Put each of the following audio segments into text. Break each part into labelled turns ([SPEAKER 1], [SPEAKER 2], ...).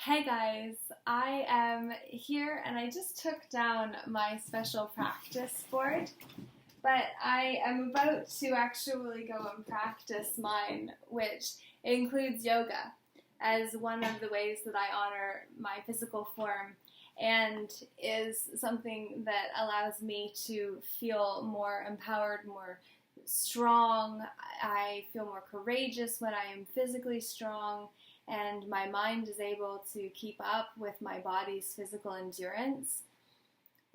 [SPEAKER 1] Hey guys, I am here and I just took down my special practice board, but I am about to actually go and practice mine, which includes yoga as one of the ways that I honor my physical form and is something that allows me to feel more empowered, more strong. I feel more courageous when I am physically strong, and my mind is able to keep up with my body's physical endurance.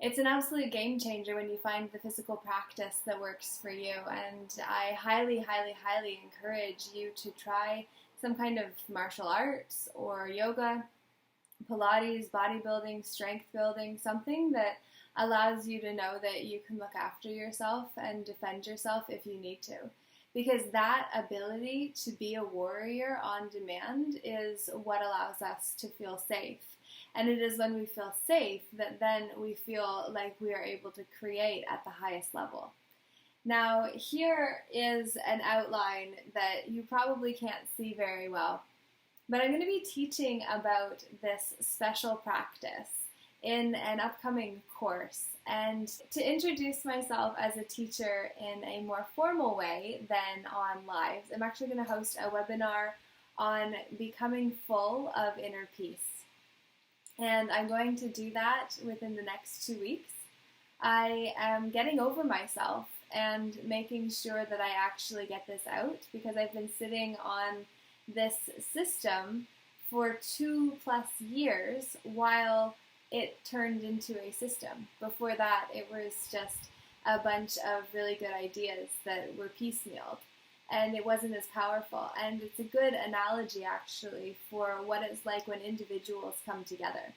[SPEAKER 1] It's an absolute game changer when you find the physical practice that works for you, and I highly, highly, highly encourage you to try some kind of martial arts or yoga, Pilates, bodybuilding, strength building, something that allows you to know that you can look after yourself and defend yourself if you need to. Because that ability to be a warrior on demand is what allows us to feel safe. And it is when we feel safe that then we feel like we are able to create at the highest level. Now, here is an outline that you probably can't see very well, but I'm going to be teaching about this special practice in an upcoming course. And to introduce myself as a teacher in a more formal way than on lives, I'm actually going to host a webinar on becoming full of inner peace. And I'm going to do that within the next 2 weeks. I am getting over myself and making sure that I actually get this out, because I've been sitting on this system for 2+ years while it turned into a system. Before that, it was just a bunch of really good ideas that were piecemealed, and it wasn't as powerful. And it's a good analogy, actually, for what it's like when individuals come together.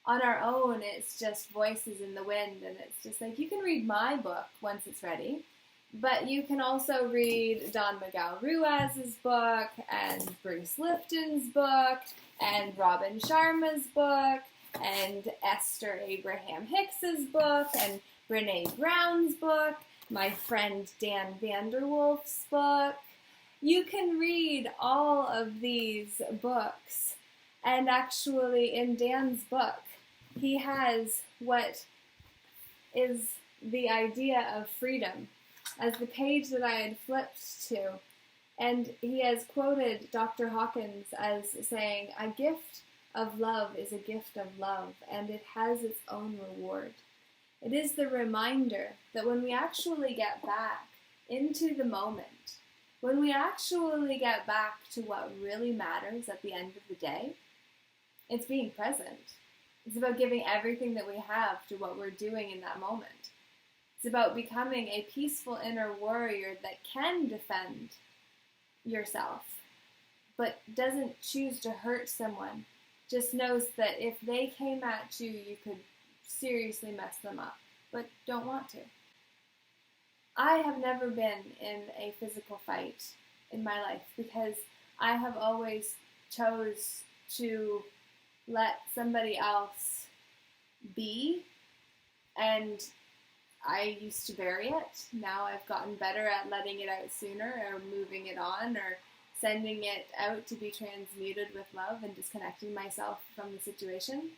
[SPEAKER 1] On our own, it's just voices in the wind, and it's just like, you can read my book once it's ready, but you can also read Don Miguel Ruiz's book, and Bruce Lipton's book, and Robin Sharma's book, and Esther Abraham Hicks's book, and Brene Brown's book, my friend Dan Vanderwolf's book. You can read all of these books, and actually in Dan's book, he has what is the idea of freedom as the page that I had flipped to, and he has quoted Dr. Hawkins as saying, "A gift of love is a gift of love, and it has its own reward." It is the reminder that when we actually get back into the moment, when we actually get back to what really matters at the end of the day, it's being present. It's about giving everything that we have to what we're doing in that moment. It's about becoming a peaceful inner warrior that can defend yourself, but doesn't choose to hurt someone. Just knows that if they came at you, you could seriously mess them up, but don't want to. I have never been in a physical fight in my life because I have always chose to let somebody else be, and I used to bury it. Now I've gotten better at letting it out sooner, or moving it on, or sending it out to be transmuted with love and disconnecting myself from the situation.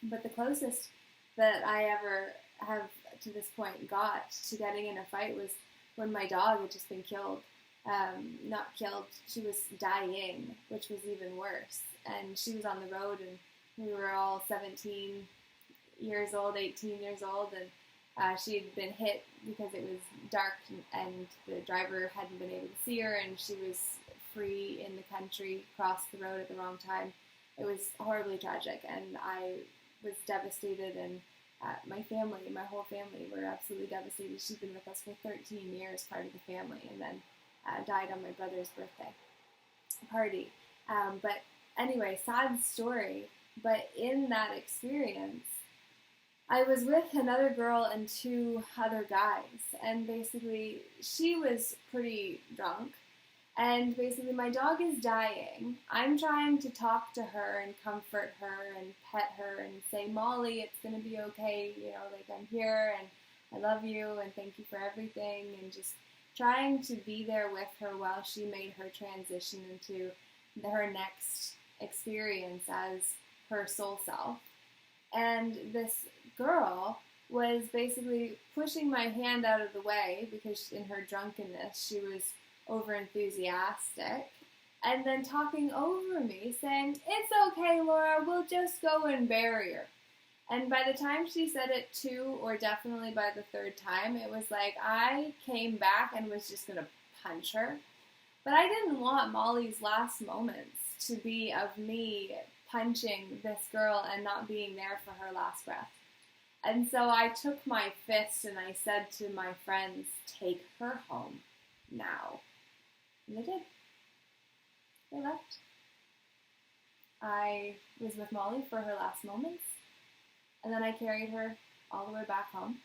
[SPEAKER 1] But the closest that I ever have to this point got to getting in a fight was when my dog had just been killed. Not killed, she was dying, which was even worse. And she was on the road, and we were all 17 years old, 18 years old, and she had been hit because it was dark and the driver hadn't been able to see her, and she was free in the country, crossed the road at the wrong time. It was horribly tragic, and I was devastated, and my family, my whole family, were absolutely devastated. She'd been with us for 13 years, part of the family, and then died on my brother's birthday party. But anyway, sad story, but in that experience, I was with another girl and 2 other guys, and basically she was pretty drunk, and basically my dog is dying. I'm trying to talk to her and comfort her and pet her and say, "Molly, it's going to be okay, like I'm here and I love you and thank you for everything," and just trying to be there with her while she made her transition into her next experience as her soul self. And this girl was basically pushing my hand out of the way because in her drunkenness she was over enthusiastic, and then talking over me saying, "It's okay, Laura, we'll just go and bury her." And by the time she said it 2, or definitely by the 3rd time, it was like I came back and was just going to punch her. But I didn't want Molly's last moments to be of me punching this girl and not being there for her last breath. And so I took my fist and I said to my friends, "Take her home now." And they did. They left. I was with Molly for her last moments, and then I carried her all the way back home,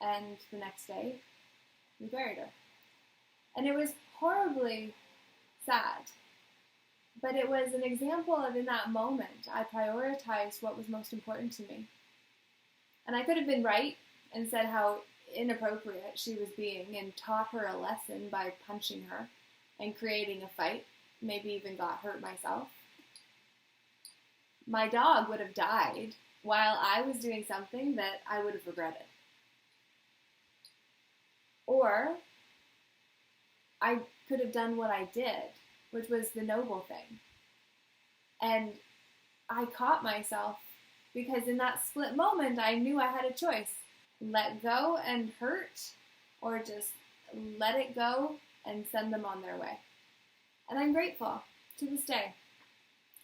[SPEAKER 1] and the next day we buried her. And it was horribly sad, but it was an example of, in that moment, I prioritized what was most important to me. And I could have been right and said how inappropriate she was being and taught her a lesson by punching her and creating a fight, maybe even got hurt myself. My dog would have died while I was doing something that I would have regretted. Or I could have done what I did, which was the noble thing. And I caught myself because in that split moment, I knew I had a choice. Let go and hurt, or just let it go and send them on their way. And I'm grateful to this day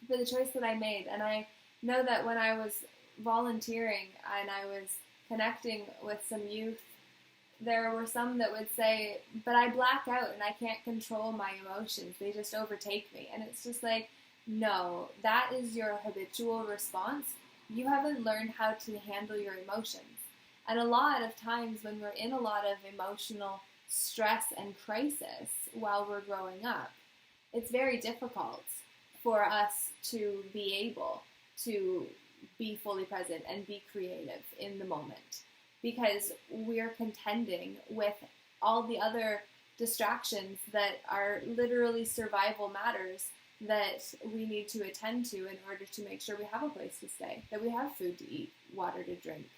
[SPEAKER 1] for the choice that I made. And I know that when I was volunteering and I was connecting with some youth, there were some that would say, "But I black out and I can't control my emotions. They just overtake me." And it's just like, no, that is your habitual response. You haven't learned how to handle your emotions. And a lot of times when we're in a lot of emotional stress and crisis while we're growing up, it's very difficult for us to be able to be fully present and be creative in the moment, because we're contending with all the other distractions that are literally survival matters that we need to attend to in order to make sure we have a place to stay, that we have food to eat, water to drink,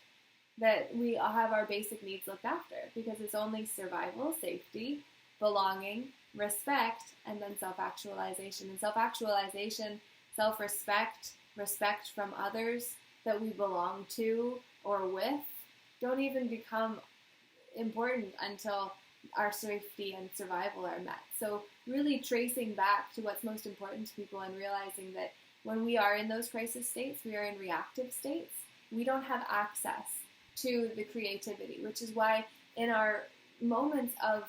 [SPEAKER 1] that we all have our basic needs looked after, because it's only survival, safety, belonging, respect, and then self-actualization. And self-actualization, self-respect, respect from others that we belong to or with, don't even become important until our safety and survival are met. So really tracing back to what's most important to people and realizing that when we are in those crisis states, we are in reactive states, we don't have access to the creativity, which is why in our moments of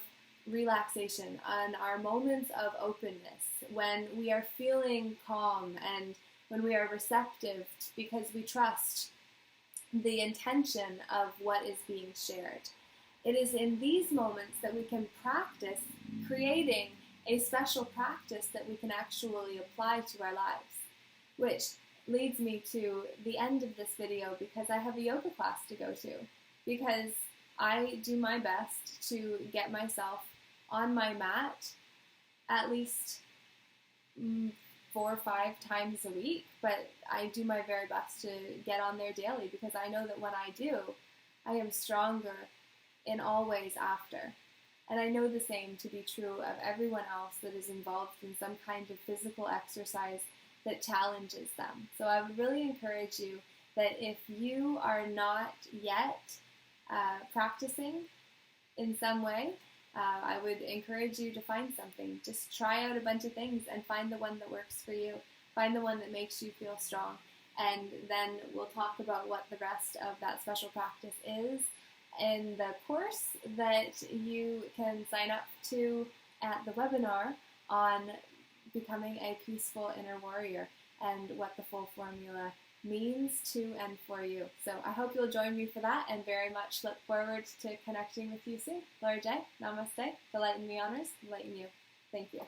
[SPEAKER 1] relaxation and our moments of openness, when we are feeling calm and when we are receptive because we trust the intention of what is being shared, it is in these moments that we can practice creating a special practice that we can actually apply to our lives. Which leads me to the end of this video, because I have a yoga class to go to, because I do my best to get myself on my mat at least 4 or 5 times a week, but I do my very best to get on there daily, because I know that when I do, I am stronger in all ways after. And I know the same to be true of everyone else that is involved in some kind of physical exercise that challenges them. So I would really encourage you that if you are not yet practicing in some way, I would encourage you to find something. Just try out a bunch of things and find the one that works for you. Find the one that makes you feel strong. And then we'll talk about what the rest of that special practice is in the course that you can sign up to at the webinar on becoming a peaceful inner warrior and what the full formula means to and for you. So I hope you'll join me for that, and very much look forward to connecting with you soon. Laura J, namaste. The light in me honors the light in you. Thank you.